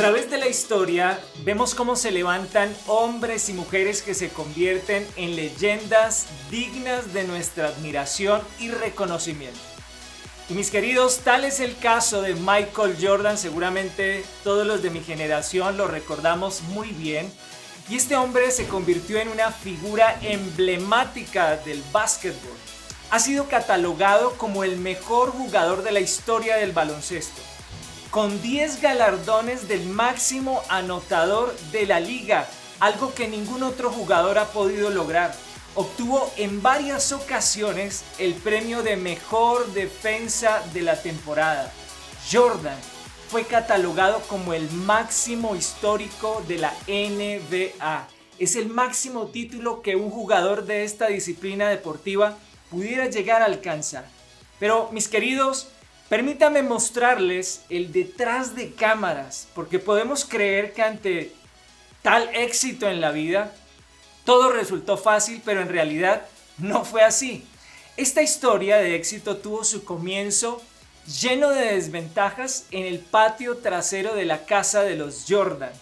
través de la historia vemos cómo se levantan hombres y mujeres que se convierten en leyendas dignas de nuestra admiración y reconocimiento. Y mis queridos, tal es el caso de Michael Jordan. Seguramente todos los de mi generación lo recordamos muy bien. Y este hombre se convirtió en una figura emblemática del básquetbol. Ha sido catalogado como el mejor jugador de la historia del baloncesto, con 10 galardones del máximo anotador de la liga, algo que ningún otro jugador ha podido lograr. Obtuvo en varias ocasiones el premio de mejor defensa de la temporada. Jordan fue catalogado como el máximo histórico de la NBA. Es el máximo título que un jugador de esta disciplina deportiva pudiera llegar a alcanzar. Pero mis queridos, permítanme mostrarles el detrás de cámaras, porque podemos creer que ante tal éxito en la vida, todo resultó fácil, pero en realidad no fue así. Esta historia de éxito tuvo su comienzo lleno de desventajas en el patio trasero de la casa de los Jordan.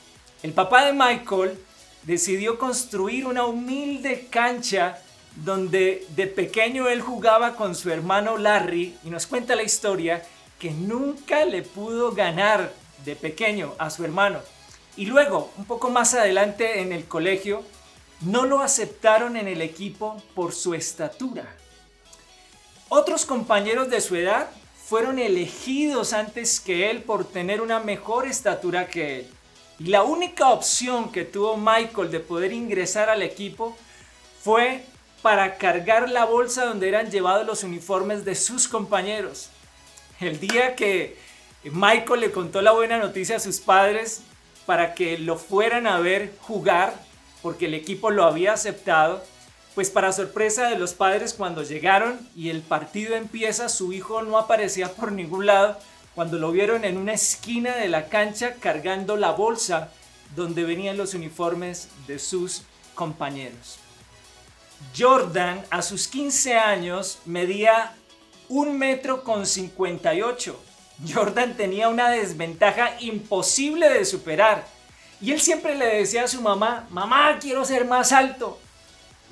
El papá de Michael decidió construir una humilde cancha donde de pequeño él jugaba con su hermano Larry, y nos cuenta la historia que nunca le pudo ganar de pequeño a su hermano. Y luego, un poco más adelante en el colegio, no lo aceptaron en el equipo por su estatura. Otros compañeros de su edad fueron elegidos antes que él por tener una mejor estatura que él. Y la única opción que tuvo Michael de poder ingresar al equipo fue para cargar la bolsa donde eran llevados los uniformes de sus compañeros. El día que Michael le contó la buena noticia a sus padres para que lo fueran a ver jugar, porque el equipo lo había aceptado, pues para sorpresa de los padres, cuando llegaron y el partido empieza, su hijo no aparecía por ningún lado cuando lo vieron en una esquina de la cancha cargando la bolsa donde venían los uniformes de sus compañeros. Jordan a sus 15 años medía 1,58 m. Jordan tenía una desventaja imposible de superar. Y él siempre le decía a su mamá: mamá, quiero ser más alto.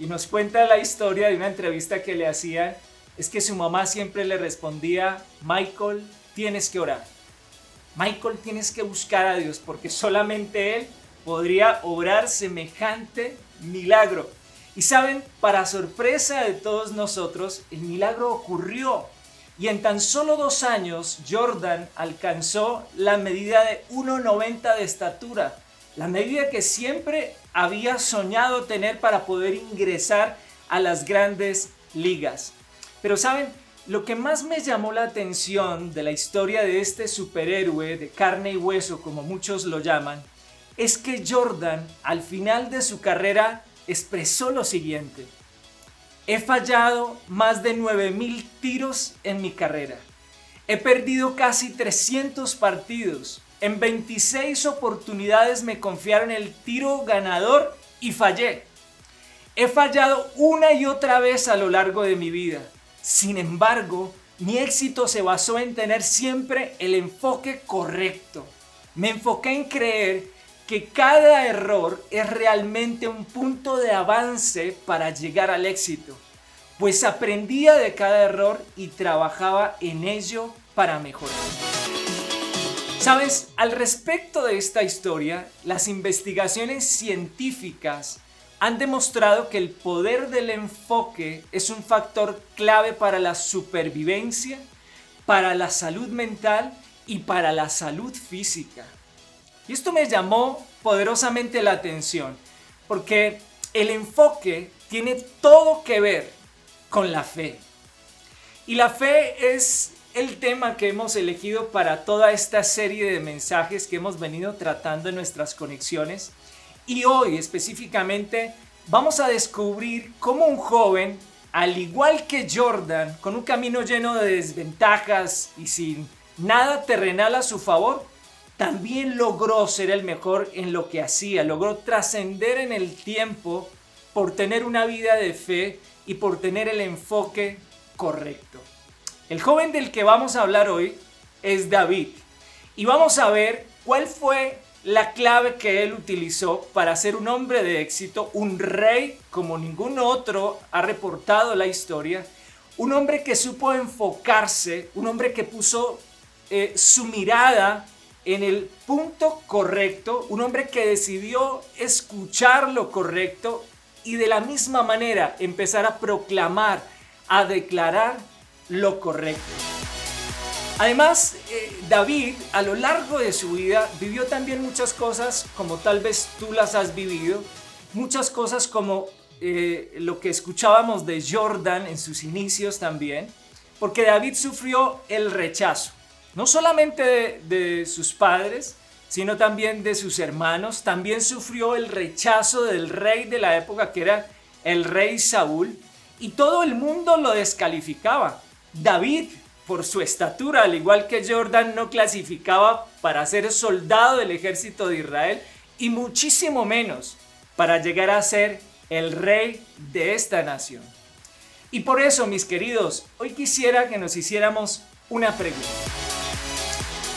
Y nos cuenta la historia de una entrevista que le hacían. Es que su mamá siempre le respondía: Michael, tienes que orar. Michael, tienes que buscar a Dios, porque solamente Él podría obrar semejante milagro. Y saben, para sorpresa de todos nosotros, el milagro ocurrió. Y en tan solo 2 años, Jordan alcanzó la medida de 1,90 de estatura. La medida que siempre había soñado tener para poder ingresar a las grandes ligas. Pero saben, lo que más me llamó la atención de la historia de este superhéroe de carne y hueso, como muchos lo llaman, es que Jordan al final de su carrera expresó lo siguiente: he fallado más de 9,000 tiros en mi carrera. He perdido casi 300 partidos. En 26 oportunidades me confiaron el tiro ganador y fallé. He fallado una y otra vez a lo largo de mi vida. Sin embargo, mi éxito se basó en tener siempre el enfoque correcto. Me enfoqué en creer que cada error es realmente un punto de avance para llegar al éxito, pues aprendía de cada error y trabajaba en ello para mejorar. ¿Sabes? Al respecto de esta historia, las investigaciones científicas han demostrado que el poder del enfoque es un factor clave para la supervivencia, para la salud mental y para la salud física. Y esto me llamó poderosamente la atención, porque el enfoque tiene todo que ver con la fe. Y la fe es el tema que hemos elegido para toda esta serie de mensajes que hemos venido tratando en nuestras conexiones. Y hoy específicamente vamos a descubrir cómo un joven, al igual que Jordan, con un camino lleno de desventajas y sin nada terrenal a su favor, también logró ser el mejor en lo que hacía, logró trascender en el tiempo por tener una vida de fe y por tener el enfoque correcto. El joven del que vamos a hablar hoy es David, y vamos a ver cuál fue la clave que él utilizó para ser un hombre de éxito, un rey como ningún otro ha reportado la historia, un hombre que supo enfocarse, un hombre que puso su mirada en el punto correcto, un hombre que decidió escuchar lo correcto y de la misma manera empezar a proclamar, a declarar lo correcto. Además, David a lo largo de su vida vivió también muchas cosas como tal vez tú las has vivido, muchas cosas como lo que escuchábamos de Jordan en sus inicios también, porque David sufrió el rechazo, no solamente de sus padres, sino también de sus hermanos, también sufrió el rechazo del rey de la época que era el rey Saúl, y todo el mundo lo descalificaba. David, por su estatura, al igual que Jordan, no clasificaba para ser soldado del ejército de Israel y muchísimo menos para llegar a ser el rey de esta nación. Y por eso, mis queridos, hoy quisiera que nos hiciéramos una pregunta.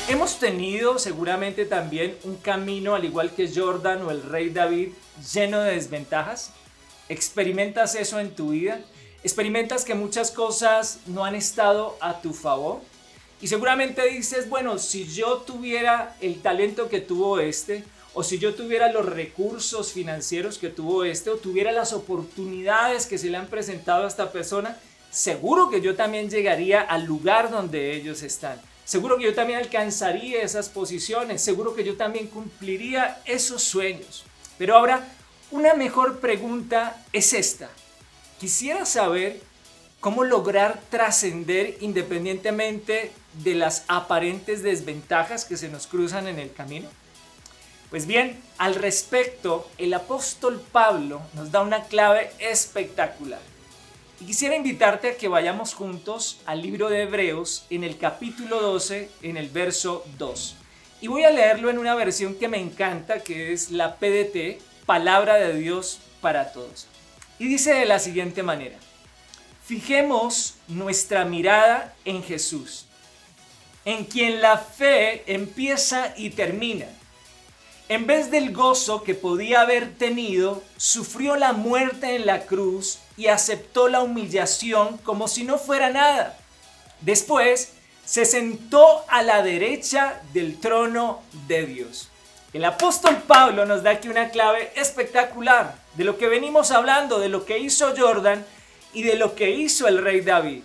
Hemos tenido seguramente también un camino, al igual que Jordan o el rey David, lleno de desventajas. ¿Experimentas eso en tu vida? ¿Experimentas que muchas cosas no han estado a tu favor? Y seguramente dices, bueno, si yo tuviera el talento que tuvo este, o si yo tuviera los recursos financieros que tuvo este, o tuviera las oportunidades que se le han presentado a esta persona, seguro que yo también llegaría al lugar donde ellos están. Seguro que yo también alcanzaría esas posiciones, seguro que yo también cumpliría esos sueños. Pero ahora, una mejor pregunta es esta. Quisiera saber cómo lograr trascender independientemente de las aparentes desventajas que se nos cruzan en el camino. Pues bien, al respecto, el apóstol Pablo nos da una clave espectacular. Y quisiera invitarte a que vayamos juntos al libro de Hebreos en el capítulo 12, en el verso 2. Y voy a leerlo en una versión que me encanta, que es la PDT, Palabra de Dios para Todos. Y dice de la siguiente manera: fijemos nuestra mirada en Jesús, en quien la fe empieza y termina. En vez del gozo que podía haber tenido, sufrió la muerte en la cruz y aceptó la humillación como si no fuera nada. Después se sentó a la derecha del trono de Dios. El apóstol Pablo nos da aquí una clave espectacular de lo que venimos hablando, de lo que hizo Jordan y de lo que hizo el rey David.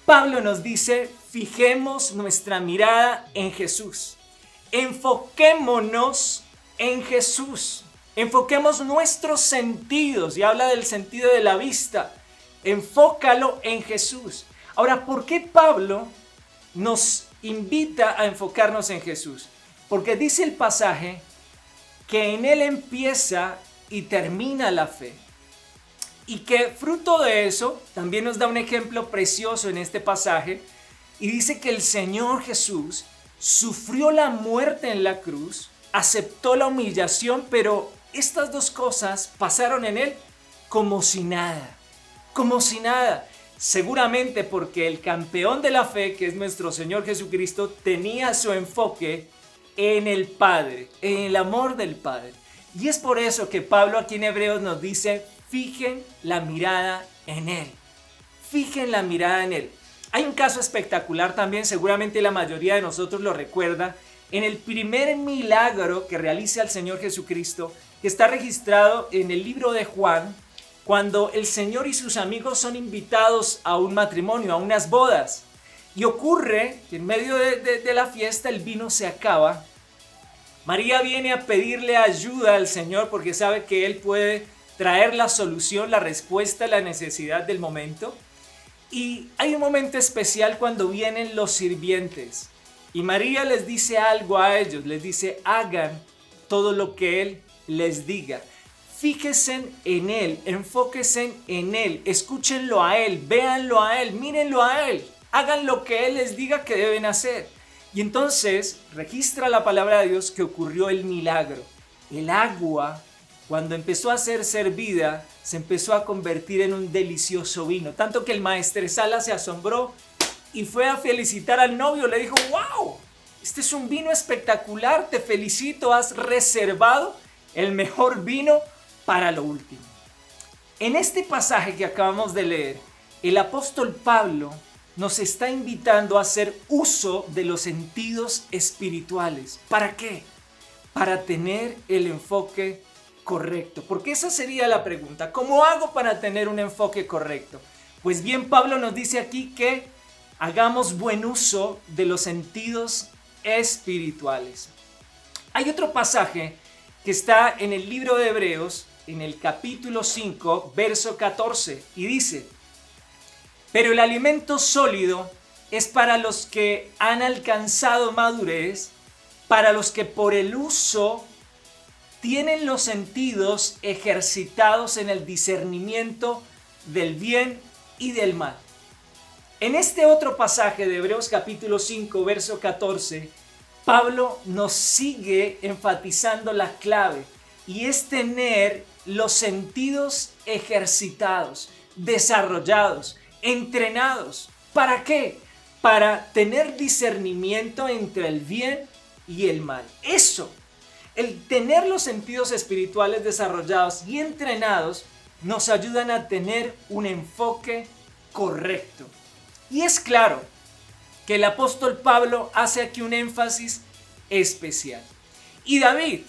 Pablo nos dice, fijemos nuestra mirada en Jesús. Enfoquémonos en Jesús. Enfoquemos nuestros sentidos, y habla del sentido de la vista. Enfócalo en Jesús. Ahora, ¿por qué Pablo nos invita a enfocarnos en Jesús? Porque dice el pasaje que en él empieza y termina la fe. Y que fruto de eso, también nos da un ejemplo precioso en este pasaje, y dice que el Señor Jesús sufrió la muerte en la cruz, aceptó la humillación, pero estas dos cosas pasaron en él como si nada, como si nada. Seguramente porque el campeón de la fe, que es nuestro Señor Jesucristo, tenía su enfoque en el Padre, en el amor del Padre. Y es por eso que Pablo aquí en Hebreos nos dice, fijen la mirada en Él. Fijen la mirada en Él. Hay un caso espectacular también, seguramente la mayoría de nosotros lo recuerda, en el primer milagro que realiza el Señor Jesucristo, que está registrado en el libro de Juan, cuando el Señor y sus amigos son invitados a un matrimonio, a unas bodas. Y ocurre que en medio de la fiesta el vino se acaba. María viene a pedirle ayuda al Señor porque sabe que Él puede traer la solución, la respuesta a la necesidad del momento. Y hay un momento especial cuando vienen los sirvientes. Y María les dice algo a ellos, les dice, hagan todo lo que Él les diga. Fíjense en Él, enfóquense en Él, escúchenlo a Él, véanlo a Él, mírenlo a Él. Hagan lo que Él les diga que deben hacer. Y entonces registra la palabra de Dios que ocurrió el milagro. El agua, cuando empezó a ser servida, se empezó a convertir en un delicioso vino. Tanto que el maestresala se asombró y fue a felicitar al novio. Le dijo, wow, este es un vino espectacular, te felicito, has reservado el mejor vino para lo último. En este pasaje que acabamos de leer, el apóstol Pablo nos está invitando a hacer uso de los sentidos espirituales. ¿Para qué? Para tener el enfoque correcto. Porque esa sería la pregunta. ¿Cómo hago para tener un enfoque correcto? Pues bien, Pablo nos dice aquí que hagamos buen uso de los sentidos espirituales. Hay otro pasaje que está en el libro de Hebreos, en el capítulo 5, verso 14, y dice: pero el alimento sólido es para los que han alcanzado madurez, para los que por el uso tienen los sentidos ejercitados en el discernimiento del bien y del mal. En este otro pasaje de Hebreos capítulo 5, verso 14, Pablo nos sigue enfatizando la clave, y es tener los sentidos ejercitados, desarrollados, entrenados. ¿Para qué? Para tener discernimiento entre el bien y el mal. Eso, el tener los sentidos espirituales desarrollados y entrenados, nos ayudan a tener un enfoque correcto. Y es claro que el apóstol Pablo hace aquí un énfasis especial. Y David,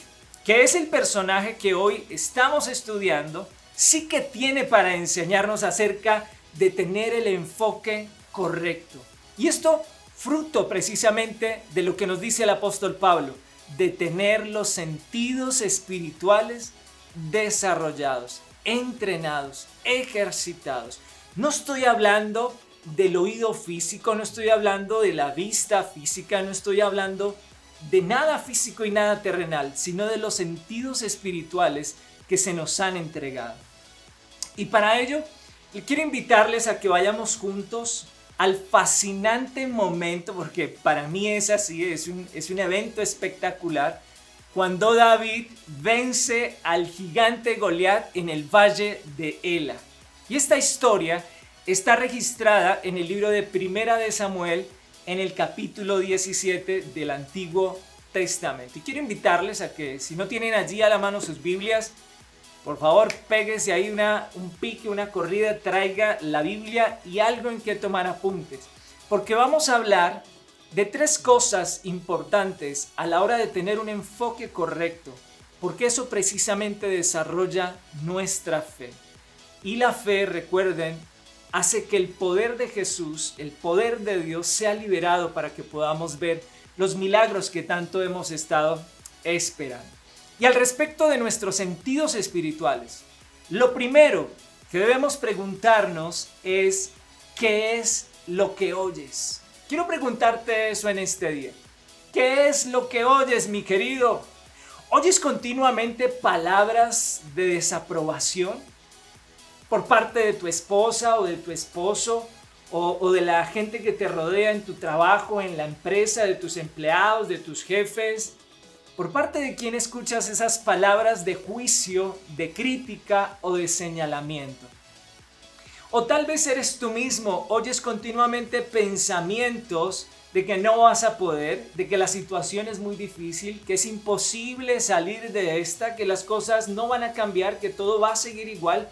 que es el personaje que hoy estamos estudiando, sí que tiene para enseñarnos acerca de tener el enfoque correcto. Y esto fruto precisamente de lo que nos dice el apóstol Pablo, de tener los sentidos espirituales desarrollados, entrenados, ejercitados. No estoy hablando del oído físico, no estoy hablando de la vista física, no estoy hablando de nada físico y nada terrenal, sino de los sentidos espirituales que se nos han entregado. Y para ello, quiero invitarles a que vayamos juntos al fascinante momento, porque para mí es así, es un evento espectacular, cuando David vence al gigante Goliat en el valle de Ela. Y esta historia está registrada en el libro de Primera de Samuel, en el capítulo 17 del Antiguo Testamento. Y quiero invitarles a que, si no tienen allí a la mano sus Biblias, por favor, péguese ahí un pique, una corrida, traiga la Biblia y algo en que tomar apuntes. Porque vamos a hablar de tres cosas importantes a la hora de tener un enfoque correcto. Porque eso precisamente desarrolla nuestra fe. Y la fe, recuerden, hace que el poder de Jesús, el poder de Dios, sea liberado para que podamos ver los milagros que tanto hemos estado esperando. Y al respecto de nuestros sentidos espirituales, lo primero que debemos preguntarnos es: ¿qué es lo que oyes? Quiero preguntarte eso en este día. ¿Qué es lo que oyes, mi querido? ¿Oyes continuamente palabras de desaprobación por parte de tu esposa o de tu esposo o de la gente que te rodea en tu trabajo, en la empresa, de tus empleados, de tus jefes? ¿Por parte de quién escuchas esas palabras de juicio, de crítica o de señalamiento? O tal vez eres tú mismo, oyes continuamente pensamientos de que no vas a poder, de que la situación es muy difícil, que es imposible salir de esta, que las cosas no van a cambiar, que todo va a seguir igual,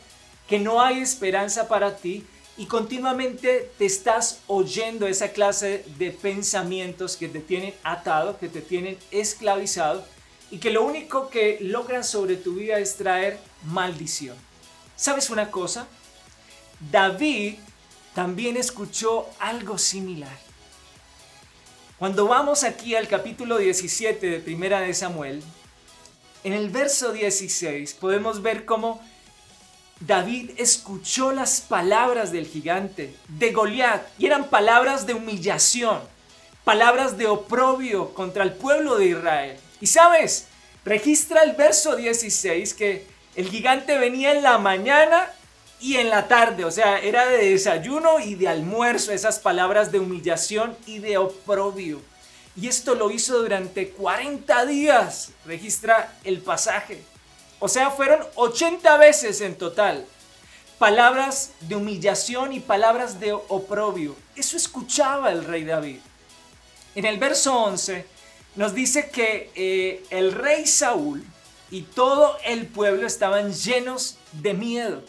que no hay esperanza para ti, y continuamente te estás oyendo esa clase de pensamientos que te tienen atado, que te tienen esclavizado, y que lo único que logran sobre tu vida es traer maldición. ¿Sabes una cosa? David también escuchó algo similar. Cuando vamos aquí al capítulo 17 de Primera de Samuel, en el verso 16 podemos ver cómo David escuchó las palabras del gigante, de Goliat, y eran palabras de humillación, palabras de oprobio contra el pueblo de Israel. Y sabes, registra el verso 16 que el gigante venía en la mañana y en la tarde, o sea, era de desayuno y de almuerzo, esas palabras de humillación y de oprobio. Y esto lo hizo durante 40 días, registra el pasaje. O sea, fueron 80 veces en total. Palabras de humillación y palabras de oprobio. Eso escuchaba el rey David. En el verso 11 nos dice que el rey Saúl y todo el pueblo estaban llenos de miedo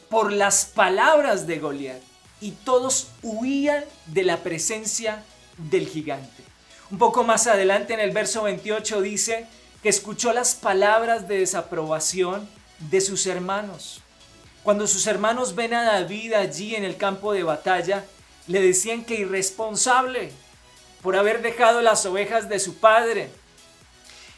por las palabras de Goliat y todos huían de la presencia del gigante. Un poco más adelante en el verso 28 dice que escuchó las palabras de desaprobación de sus hermanos. Cuando sus hermanos ven a David allí en el campo de batalla, le decían que irresponsable por haber dejado las ovejas de su padre.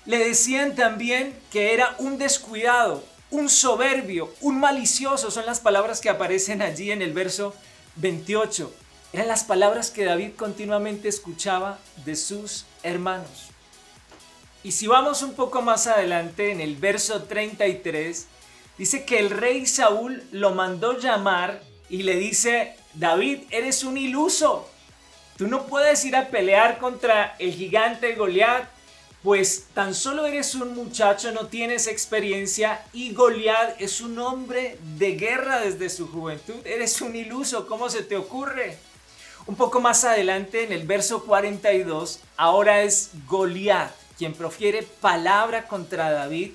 Le decían también que era un descuidado, un soberbio, un malicioso. Son las palabras que aparecen allí en el verso 28. Eran las palabras que David continuamente escuchaba de sus hermanos. Y si vamos un poco más adelante, en el verso 33, dice que el rey Saúl lo mandó llamar y le dice: David, eres un iluso. Tú no puedes ir a pelear contra el gigante Goliat, pues tan solo eres un muchacho, no tienes experiencia, y Goliat es un hombre de guerra desde su juventud. Eres un iluso, ¿cómo se te ocurre? Un poco más adelante, en el verso 42, ahora es Goliat quien profiere palabra contra David,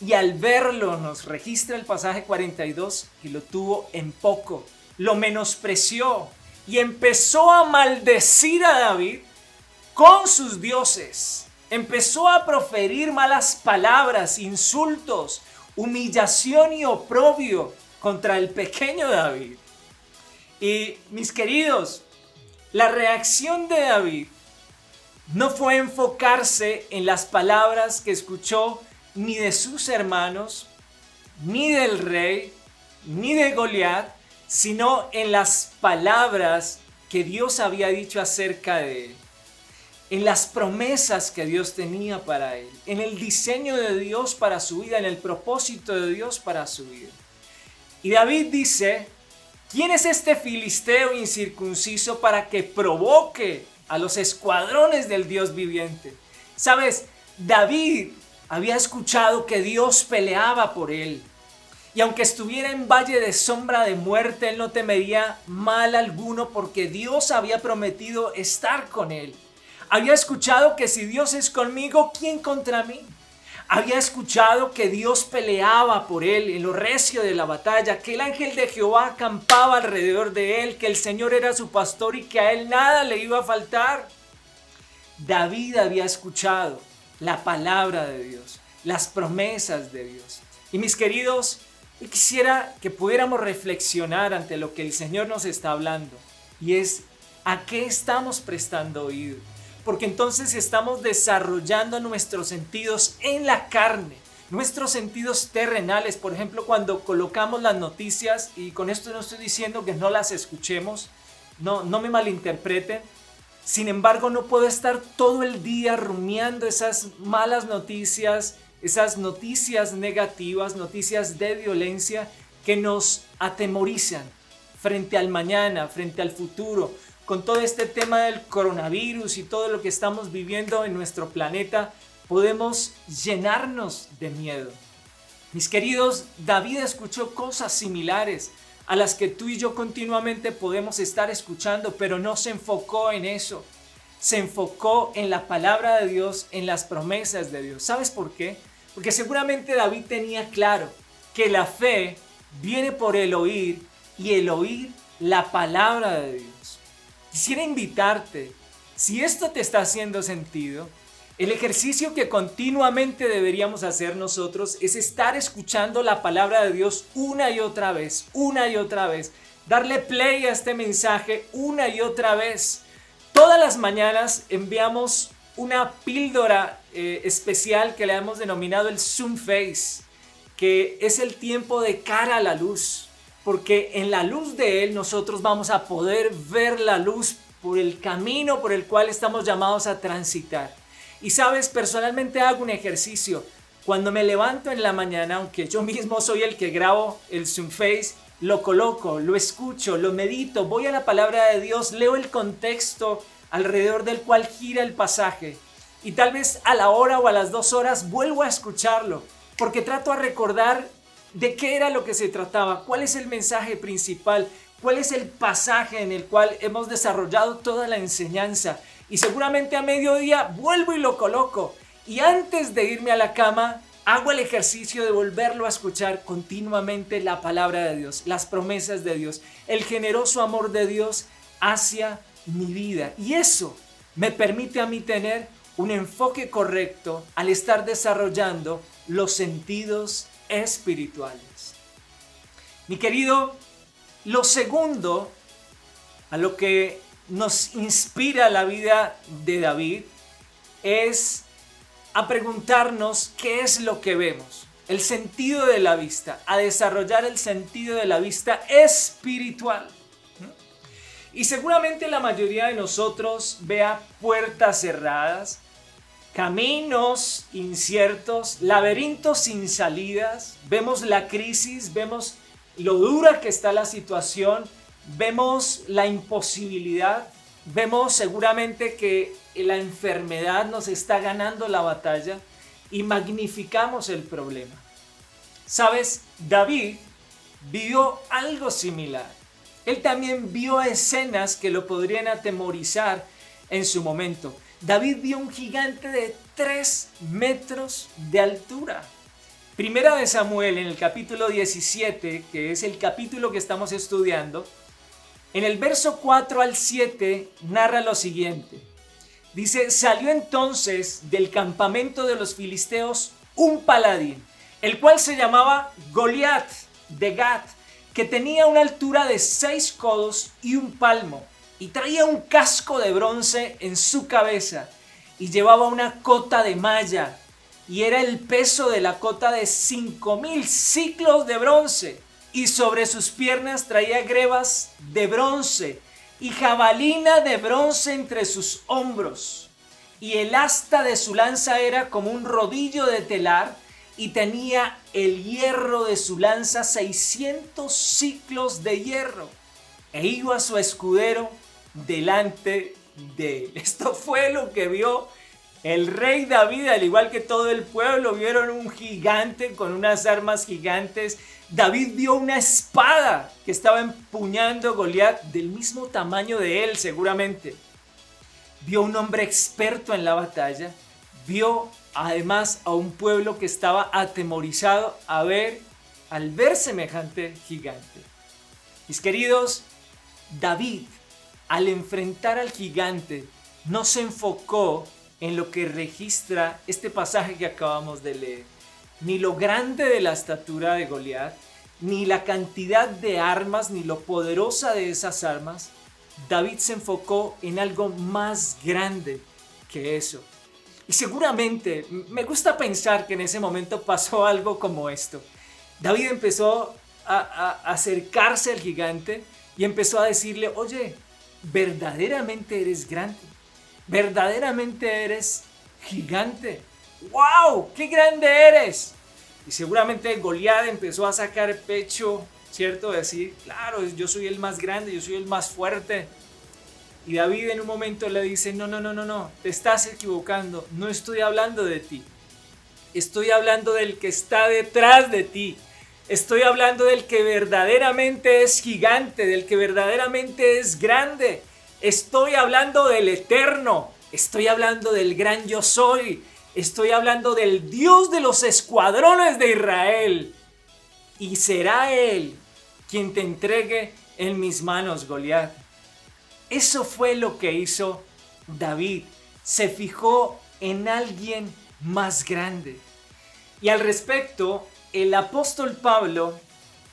y al verlo nos registra el pasaje 42 que lo tuvo en poco, lo menospreció y empezó a maldecir a David con sus dioses. Empezó a proferir malas palabras, insultos, humillación y oprobio contra el pequeño David. Y mis queridos, la reacción de David no fue enfocarse en las palabras que escuchó ni de sus hermanos, ni del rey, ni de Goliat, sino en las palabras que Dios había dicho acerca de él, en las promesas que Dios tenía para él, en el diseño de Dios para su vida, en el propósito de Dios para su vida. Y David dice: ¿quién es este filisteo incircunciso para que provoque a los escuadrones del Dios viviente? ¿Sabes? David había escuchado que Dios peleaba por él. Y aunque estuviera en valle de sombra de muerte, él no temería mal alguno porque Dios había prometido estar con él. Había escuchado que si Dios es conmigo, ¿quién contra mí? Había escuchado que Dios peleaba por él en lo recio de la batalla, que el ángel de Jehová acampaba alrededor de él, que el Señor era su pastor y que a él nada le iba a faltar. David había escuchado la palabra de Dios, las promesas de Dios. Y mis queridos, yo quisiera que pudiéramos reflexionar ante lo que el Señor nos está hablando, y es: ¿a qué estamos prestando oído? Porque entonces estamos desarrollando nuestros sentidos en la carne, nuestros sentidos terrenales. Por ejemplo, cuando colocamos las noticias, y con esto no estoy diciendo que no las escuchemos, no me malinterpreten. Sin embargo, no puedo estar todo el día rumiando esas malas noticias, esas noticias negativas, noticias de violencia que nos atemorizan frente al mañana, frente al futuro. Con todo este tema del coronavirus y todo lo que estamos viviendo en nuestro planeta, podemos llenarnos de miedo. Mis queridos, David escuchó cosas similares a las que tú y yo continuamente podemos estar escuchando, pero no se enfocó en eso. Se enfocó en la palabra de Dios, en las promesas de Dios. ¿Sabes por qué? Porque seguramente David tenía claro que la fe viene por el oír, y el oír la palabra de Dios. Quisiera invitarte, si esto te está haciendo sentido, el ejercicio que continuamente deberíamos hacer nosotros es estar escuchando la palabra de Dios una y otra vez, darle play a este mensaje una y otra vez. Todas las mañanas enviamos una píldora especial que le hemos denominado el Zoom Face, que es el tiempo de cara a la luz, porque en la luz de Él nosotros vamos a poder ver la luz por el camino por el cual estamos llamados a transitar. Y sabes, personalmente hago un ejercicio. Cuando me levanto en la mañana, aunque yo mismo soy el que grabo el Zoom Face, lo coloco, lo escucho, lo medito, voy a la palabra de Dios, leo el contexto alrededor del cual gira el pasaje. Y tal vez a la hora o a las 2 horas vuelvo a escucharlo, porque trato a recordar de qué era lo que se trataba, cuál es el mensaje principal, cuál es el pasaje en el cual hemos desarrollado toda la enseñanza. y seguramente a mediodía vuelvo y lo coloco. Y antes de irme a la cama, hago el ejercicio de volverlo a escuchar continuamente la palabra de Dios, las promesas de Dios, el generoso amor de Dios hacia mi vida. Y eso me permite a mí tener un enfoque correcto al estar desarrollando los sentidos espirituales. Mi querido, lo segundo a lo que nos inspira la vida de David es a preguntarnos qué es lo que vemos, el sentido de la vista, a desarrollar el sentido de la vista espiritual. Y seguramente la mayoría de nosotros vea puertas cerradas, caminos inciertos, laberintos sin salidas, vemos la crisis, vemos lo dura que está la situación, vemos la imposibilidad, vemos seguramente que la enfermedad nos está ganando la batalla y magnificamos el problema. ¿Sabes? David vivió algo similar. Él también vio escenas que lo podrían atemorizar en su momento. David vio un gigante de 3 metros de altura. Primera de Samuel, en el capítulo 17, que es el capítulo que estamos estudiando, en el verso 4 al 7 narra lo siguiente. Dice: salió entonces del campamento de los filisteos un paladín, el cual se llamaba Goliat de Gat, que tenía una altura de 6 codos y un palmo, y traía un casco de bronce en su cabeza, y llevaba una cota de malla, y era el peso de la cota de 5,000 siclos de bronce, y sobre sus piernas traía grebas de bronce, y jabalina de bronce entre sus hombros, y el asta de su lanza era como un rodillo de telar, y tenía el hierro de su lanza 600 siclos de hierro, e iba su escudero delante de él. Esto fue lo que vio el rey David, al igual que todo el pueblo. Vieron un gigante con unas armas gigantes. David vio una espada que estaba empuñando Goliat, del mismo tamaño de él seguramente. Vio un hombre experto en la batalla. Vio además a un pueblo que estaba atemorizado al ver semejante gigante. Mis queridos, David, al enfrentar al gigante, no se enfocó en lo que registra este pasaje que acabamos de leer, ni lo grande de la estatura de Goliat, ni la cantidad de armas, ni lo poderosa de esas armas. David se enfocó en algo más grande que eso. Y seguramente me gusta pensar que en ese momento pasó algo como esto. David empezó a acercarse al gigante y empezó a decirle: oye, verdaderamente eres grande, verdaderamente eres gigante. ¡Wow! ¡Qué grande eres! Y seguramente Goliat empezó a sacar pecho, ¿cierto? Decir: claro, yo soy el más grande, yo soy el más fuerte. Y David en un momento le dice: no, te estás equivocando, no estoy hablando de ti. Estoy hablando del que está detrás de ti. Estoy hablando del que verdaderamente es gigante, del que verdaderamente es grande. Estoy hablando del eterno. Estoy hablando del gran yo soy. Estoy hablando del Dios de los escuadrones de Israel. Y será Él quien te entregue en mis manos, Goliat. Eso fue lo que hizo David. Se fijó en alguien más grande. Y al respecto, el apóstol Pablo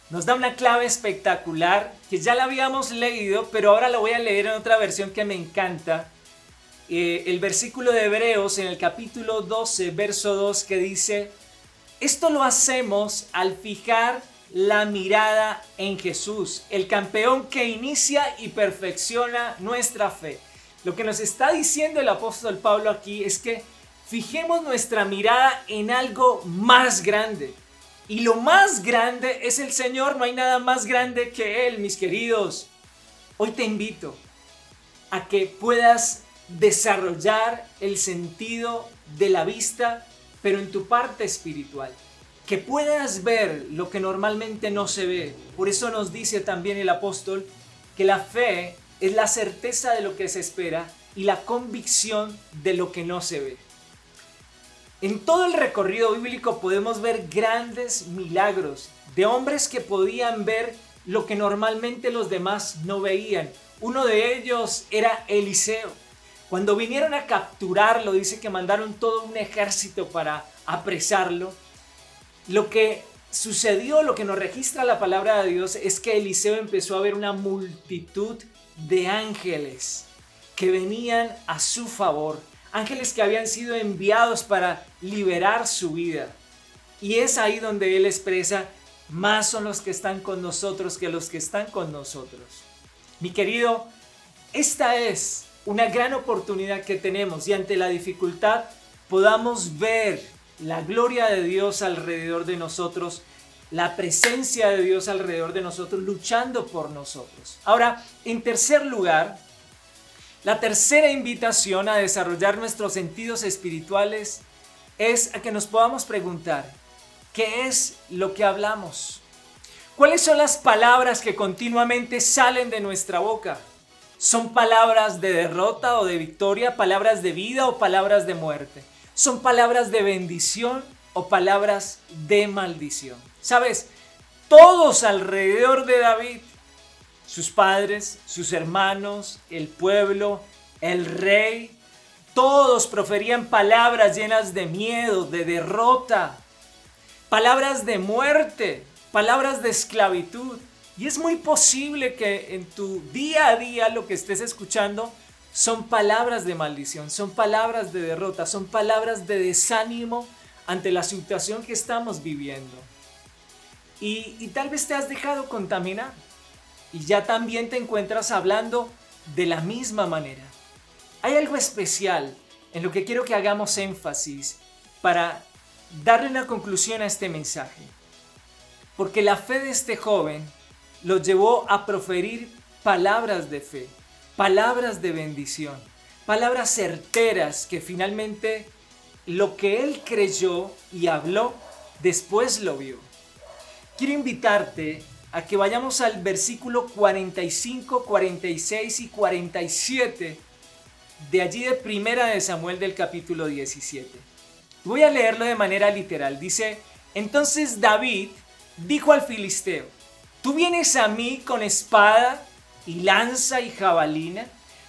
nos da una clave espectacular que ya la habíamos leído, pero ahora la voy a leer en otra versión que me encanta. El versículo de Hebreos en el capítulo 12, verso 2, que dice: esto lo hacemos al fijar la mirada en Jesús, el campeón que inicia y perfecciona nuestra fe. Lo que nos está diciendo el apóstol Pablo aquí es que fijemos nuestra mirada en algo más grande. Y lo más grande es el Señor, no hay nada más grande que Él, mis queridos. Hoy te invito a que puedas desarrollar el sentido de la vista, pero en tu parte espiritual. Que puedas ver lo que normalmente no se ve. Por eso nos dice también el apóstol que la fe es la certeza de lo que se espera y la convicción de lo que no se ve. En todo el recorrido bíblico podemos ver grandes milagros de hombres que podían ver lo que normalmente los demás no veían. Uno de ellos era Eliseo. Cuando vinieron a capturarlo, dice que mandaron todo un ejército para apresarlo. Lo que sucedió, lo que nos registra la palabra de Dios, es que Eliseo empezó a ver una multitud de ángeles que venían a su favor. Ángeles que habían sido enviados para liberar su vida. Y es ahí donde él expresa: más son los que están con nosotros que los que están con nosotros. Mi querido, esta es una gran oportunidad que tenemos y ante la dificultad podamos ver la gloria de Dios alrededor de nosotros, la presencia de Dios alrededor de nosotros, luchando por nosotros. Ahora, en tercer lugar, la tercera invitación a desarrollar nuestros sentidos espirituales es a que nos podamos preguntar: ¿qué es lo que hablamos? ¿Cuáles son las palabras que continuamente salen de nuestra boca? ¿Son palabras de derrota o de victoria? ¿Palabras de vida o palabras de muerte? ¿Son palabras de bendición o palabras de maldición? ¿Sabes? Todos alrededor de David, sus padres, sus hermanos, el pueblo, el rey, todos proferían palabras llenas de miedo, de derrota, palabras de muerte, palabras de esclavitud. Y es muy posible que en tu día a día lo que estés escuchando son palabras de maldición, son palabras de derrota, son palabras de desánimo ante la situación que estamos viviendo. Y tal vez te has dejado contaminar y ya también te encuentras hablando de la misma manera. Hay algo especial en lo que quiero que hagamos énfasis para darle una conclusión a este mensaje. Porque la fe de este joven lo llevó a proferir palabras de fe, palabras de bendición, palabras certeras que finalmente lo que él creyó y habló, después lo vio. Quiero invitarte a que vayamos al versículo 45, 46 y 47 de allí de Primera de Samuel del capítulo 17. Voy a leerlo de manera literal. Dice: entonces David dijo al filisteo: tú vienes a mí con espada y lanza y jabalina,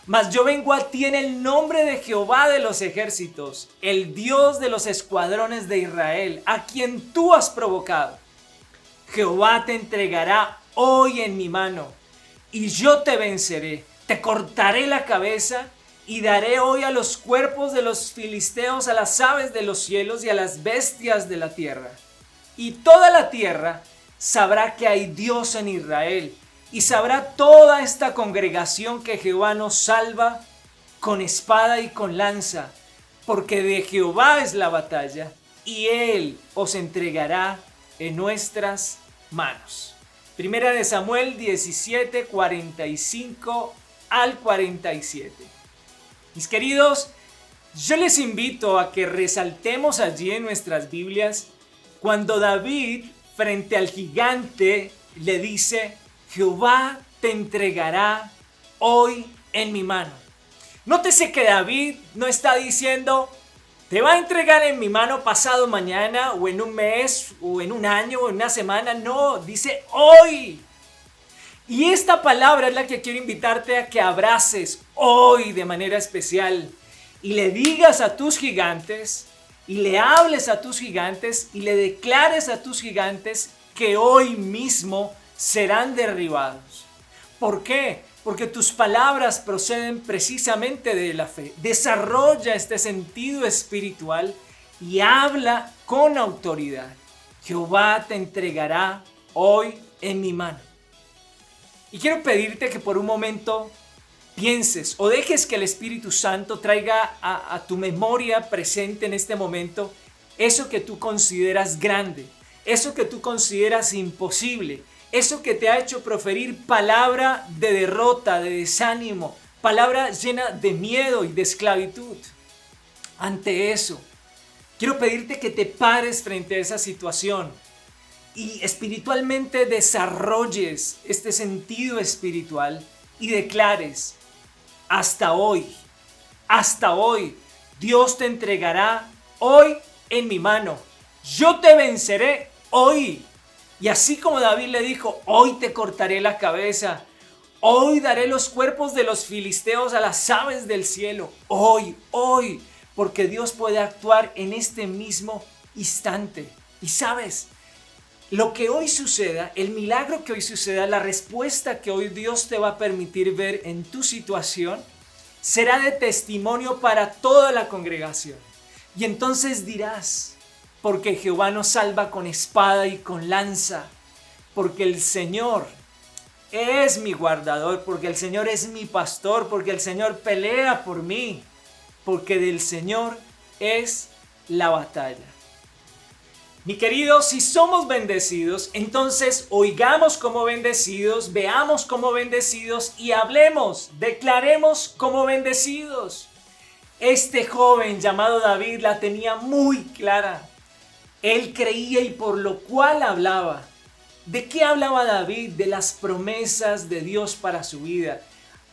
mas yo vengo a ti en el nombre de Jehová de los ejércitos, el Dios de los escuadrones de Israel, a quien tú has provocado. Jehová te entregará hoy en mi mano, y yo te venceré, te cortaré la cabeza, y daré hoy a los cuerpos de los filisteos, a las aves de los cielos y a las bestias de la tierra. Y toda la tierra sabrá que hay Dios en Israel, y sabrá toda esta congregación que Jehová nos salva con espada y con lanza, porque de Jehová es la batalla, y Él os entregará en nuestras manos. Primera de Samuel 17, 45 al 47. Mis queridos, yo les invito a que resaltemos allí en nuestras Biblias cuando David frente al gigante le dice: Jehová te entregará hoy en mi mano. Nótese que David no está diciendo: te va a entregar en mi mano pasado mañana, o en un mes, o en un año, o en una semana. No, dice hoy. Y esta palabra es la que quiero invitarte a que abraces hoy de manera especial. Y le digas a tus gigantes, y le hables a tus gigantes, y le declares a tus gigantes que hoy mismo serán derribados. ¿Por qué? Porque tus palabras proceden precisamente de la fe. Desarrolla este sentido espiritual y habla con autoridad. Jehová te entregará hoy en mi mano. Y quiero pedirte que por un momento pienses o dejes que el Espíritu Santo traiga a tu memoria presente en este momento eso que tú consideras grande, eso que tú consideras imposible, eso que te ha hecho proferir palabra de derrota, de desánimo, palabra llena de miedo y de esclavitud. Ante eso, quiero pedirte que te pares frente a esa situación y espiritualmente desarrolles este sentido espiritual y declares: hasta hoy hasta hoy. Dios te entregará hoy en mi mano. Yo te venceré hoy. Y así como David le dijo, hoy te cortaré la cabeza. Hoy daré los cuerpos de los filisteos a las aves del cielo. Hoy. Porque Dios puede actuar en este mismo instante. Y sabes, lo que hoy suceda, el milagro que hoy suceda, la respuesta que hoy Dios te va a permitir ver en tu situación, será de testimonio para toda la congregación. Y entonces dirás, porque Jehová nos salva con espada y con lanza, porque el Señor es mi guardador, porque el Señor es mi pastor, porque el Señor pelea por mí, porque del Señor es la batalla. Mi querido, si somos bendecidos, entonces oigamos como bendecidos, veamos como bendecidos y hablemos, declaremos como bendecidos. Este joven llamado David la tenía muy clara. Él creía y por lo cual hablaba. ¿De qué hablaba David? De las promesas de Dios para su vida.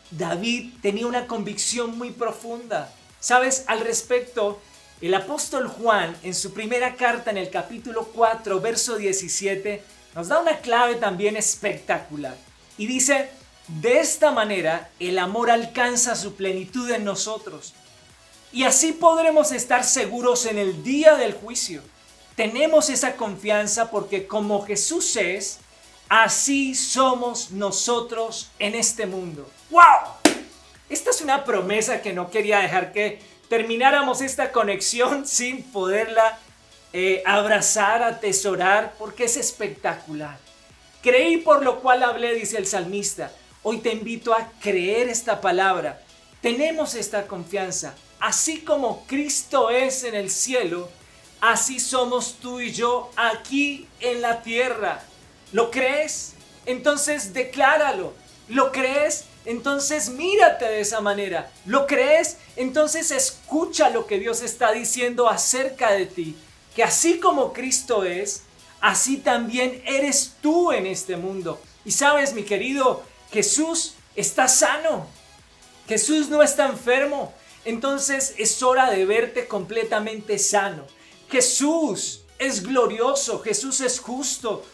David tenía una convicción muy profunda. ¿Sabes? Al respecto, el apóstol Juan, en su primera carta, en el capítulo 4, verso 17, nos da una clave también espectacular. Y dice, de esta manera el amor alcanza su plenitud en nosotros. Y así podremos estar seguros en el día del juicio. Tenemos esa confianza porque como Jesús es, así somos nosotros en este mundo. ¡Wow! Esta es una promesa que no quería dejar que termináramos esta conexión sin poderla abrazar, atesorar, porque es espectacular. Creí por lo cual hablé, dice el salmista. Hoy te invito a creer esta palabra. Tenemos esta confianza. Así como Cristo es en el cielo, así somos tú y yo aquí en la tierra. ¿Lo crees? Entonces decláralo. ¿Lo crees? Entonces mírate de esa manera. ¿Lo crees? Entonces escucha lo que Dios está diciendo acerca de ti. Que así como Cristo es, así también eres tú en este mundo. Y sabes, mi querido, Jesús está sano. Jesús no está enfermo. Entonces es hora de verte completamente sano. Jesús es glorioso, Jesús es justo.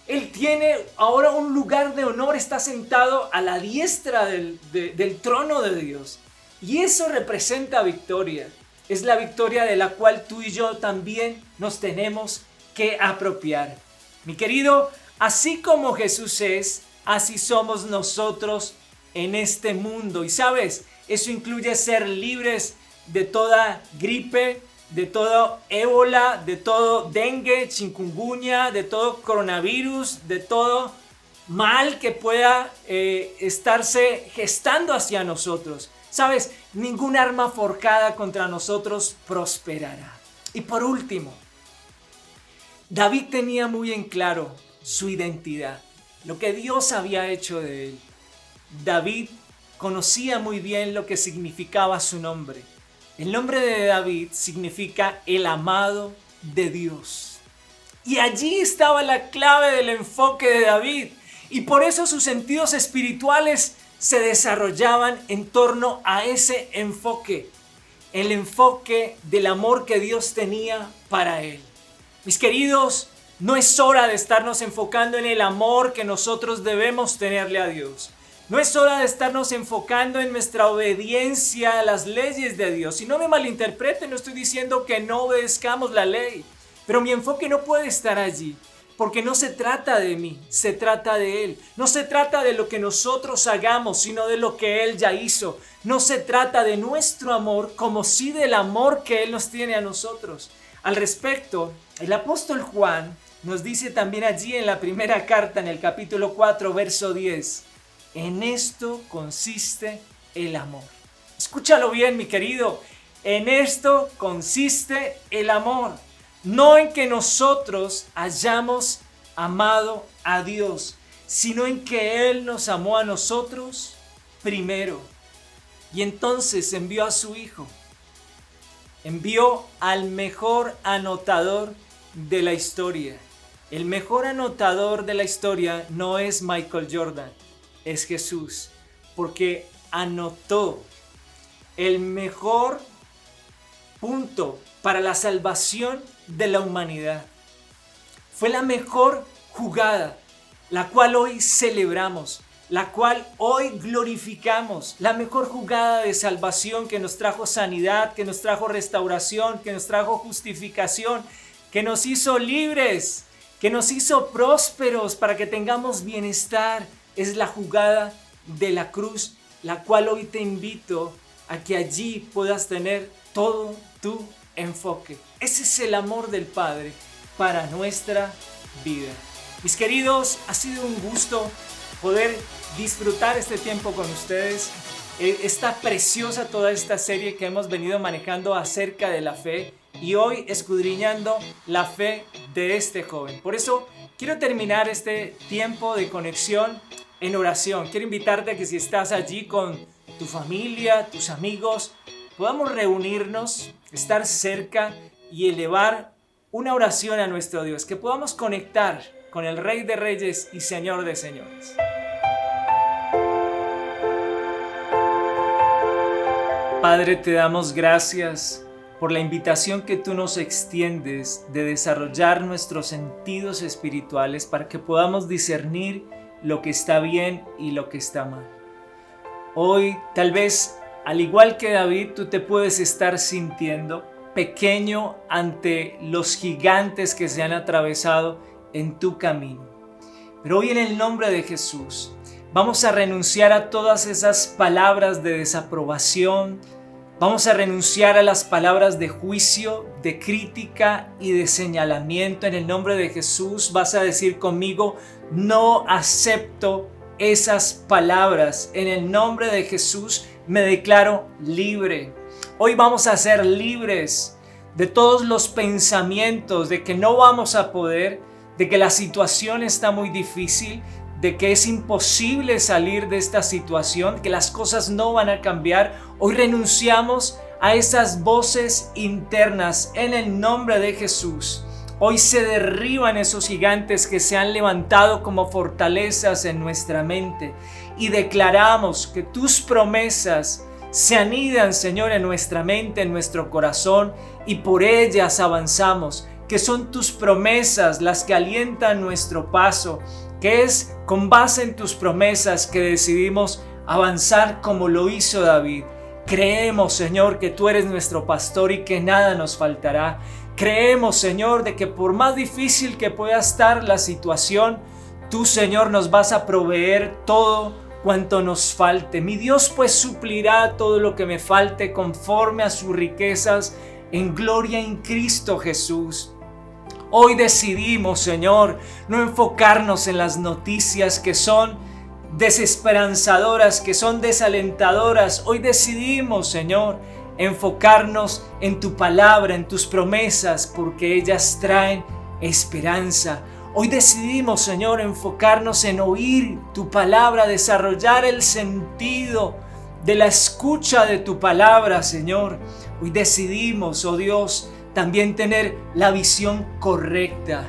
Él tiene ahora un lugar de honor, está sentado a la diestra del trono de Dios. Y eso representa victoria. Es la victoria de la cual tú y yo también nos tenemos que apropiar. Mi querido, así como Jesús es, así somos nosotros en este mundo. Y sabes, eso incluye ser libres de toda gripe, de todo ébola, de todo dengue, chikungunya, de todo coronavirus, de todo mal que pueda estarse gestando hacia nosotros. ¿Sabes? Ningún arma forjada contra nosotros prosperará. Y por último, David tenía muy en claro su identidad, lo que Dios había hecho de él. David conocía muy bien lo que significaba su nombre. El nombre de David significa el amado de Dios. Y allí estaba la clave del enfoque de David. Y por eso sus sentidos espirituales se desarrollaban en torno a ese enfoque. El enfoque del amor que Dios tenía para él. Mis queridos, no es hora de estarnos enfocando en el amor que nosotros debemos tenerle a Dios. No es hora de estarnos enfocando en nuestra obediencia a las leyes de Dios. Y no me malinterpreten, no estoy diciendo que no obedezcamos la ley. Pero mi enfoque no puede estar allí. Porque no se trata de mí, se trata de Él. No se trata de lo que nosotros hagamos, sino de lo que Él ya hizo. No se trata de nuestro amor, como sí del amor que Él nos tiene a nosotros. Al respecto, el apóstol Juan nos dice también allí en la primera carta, en el capítulo 4, verso 10. En esto consiste el amor. Escúchalo bien, mi querido. En esto consiste el amor. No en que nosotros hayamos amado a Dios, sino en que Él nos amó a nosotros primero. Y entonces envió a su Hijo. Envió al mejor anotador de la historia. El mejor anotador de la historia no es Michael Jordan, es Jesús, porque anotó el mejor punto para la salvación de la humanidad. Fue la mejor jugada, la cual hoy celebramos, la cual hoy glorificamos, la mejor jugada de salvación que nos trajo sanidad, que nos trajo restauración, que nos trajo justificación, que nos hizo libres, que nos hizo prósperos para que tengamos bienestar. Es la jugada de la cruz, la cual hoy te invito a que allí puedas tener todo tu enfoque. Ese es el amor del Padre para nuestra vida. Mis queridos, ha sido un gusto poder disfrutar este tiempo con ustedes. Está preciosa toda esta serie que hemos venido manejando acerca de la fe y hoy escudriñando la fe de este joven. Por eso quiero terminar este tiempo de conexión en oración. Quiero invitarte a que si estás allí con tu familia, tus amigos, podamos reunirnos, estar cerca y elevar una oración a nuestro Dios, que podamos conectar con el Rey de Reyes y Señor de Señores. Padre, te damos gracias por la invitación que tú nos extiendes de desarrollar nuestros sentidos espirituales para que podamos discernir lo que está bien y lo que está mal. Hoy, tal vez, al igual que David, tú te puedes estar sintiendo pequeño ante los gigantes que se han atravesado en tu camino. Pero hoy, en el nombre de Jesús, vamos a renunciar a todas esas palabras de desaprobación. Vamos a renunciar a las palabras de juicio, de crítica y de señalamiento. En el nombre de Jesús vas a decir conmigo: no acepto esas palabras. En el nombre de Jesús me declaro libre. Hoy vamos a ser libres de todos los pensamientos de que no vamos a poder, de que la situación está muy difícil, de que es imposible salir de esta situación, que las cosas no van a cambiar. Hoy renunciamos a esas voces internas en el nombre de Jesús. Hoy se derriban esos gigantes que se han levantado como fortalezas en nuestra mente y declaramos que tus promesas se anidan, Señor, en nuestra mente, en nuestro corazón, y por ellas avanzamos, que son tus promesas las que alientan nuestro paso, que es con base en tus promesas que decidimos avanzar como lo hizo David. Creemos, Señor, que tú eres nuestro pastor y que nada nos faltará. Creemos, Señor, de que por más difícil que pueda estar la situación, tú, Señor, nos vas a proveer todo cuanto nos falte. Mi Dios pues suplirá todo lo que me falte conforme a sus riquezas en gloria en Cristo Jesús. Hoy decidimos, Señor, no enfocarnos en las noticias que son desesperanzadoras, que son desalentadoras. Hoy decidimos, Señor, enfocarnos en tu palabra, en tus promesas, porque ellas traen esperanza. Hoy decidimos, Señor, enfocarnos en oír tu palabra, desarrollar el sentido de la escucha de tu palabra, Señor. Hoy decidimos, oh Dios, también tener la visión correcta.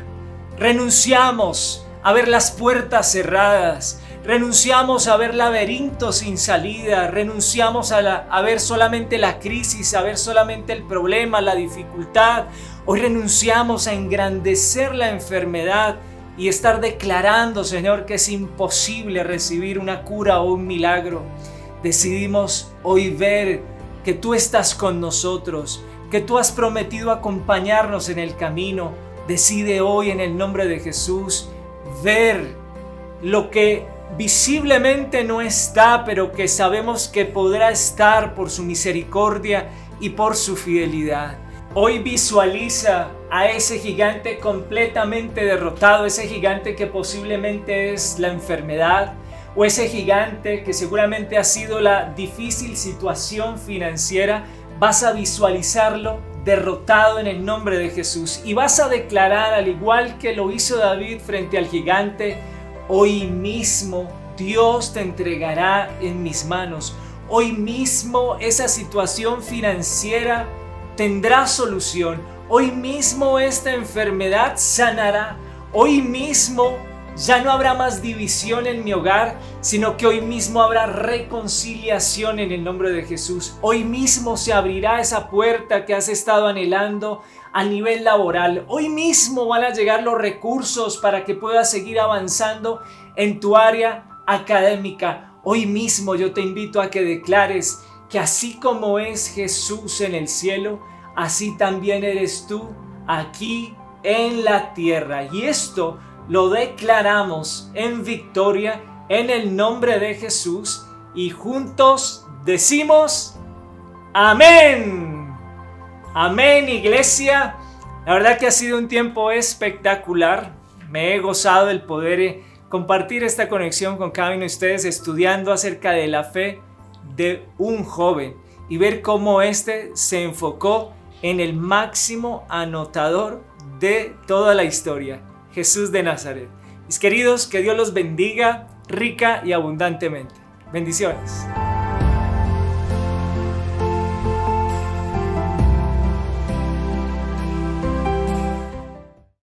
Renunciamos a ver las puertas cerradas. Renunciamos a ver laberintos sin salida, renunciamos a ver solamente la crisis, a ver solamente el problema, la dificultad. Hoy renunciamos a engrandecer la enfermedad y estar declarando, Señor, que es imposible recibir una cura o un milagro. Decidimos hoy ver que tú estás con nosotros, que tú has prometido acompañarnos en el camino. Decide hoy, en el nombre de Jesús, ver lo que visiblemente no está, pero que sabemos que podrá estar por su misericordia y por su fidelidad. Hoy visualiza a ese gigante completamente derrotado, ese gigante que posiblemente es la enfermedad, o ese gigante que seguramente ha sido la difícil situación financiera. Vas a visualizarlo derrotado en el nombre de Jesús y vas a declarar, al igual que lo hizo David frente al gigante: hoy mismo Dios te entregará en mis manos. Hoy mismo esa situación financiera tendrá solución. Hoy mismo esta enfermedad sanará. Hoy mismo Ya no habrá más división en mi hogar, sino que hoy mismo habrá reconciliación en el nombre de Jesús. Hoy mismo se abrirá esa puerta que has estado anhelando a nivel laboral. Hoy mismo van a llegar los recursos para que puedas seguir avanzando en tu área académica. Hoy mismo yo te invito a que declares que así como es Jesús en el cielo, así también eres tú aquí en la tierra. Y esto lo declaramos en victoria en el nombre de Jesús y juntos decimos amén. Amén, iglesia. La verdad que ha sido un tiempo espectacular. Me he gozado el poder compartir esta conexión con cada uno de ustedes, estudiando acerca de la fe de un joven y ver cómo este se enfocó en el máximo anotador de toda la historia, Jesús de Nazaret. Mis queridos, que Dios los bendiga rica y abundantemente. Bendiciones.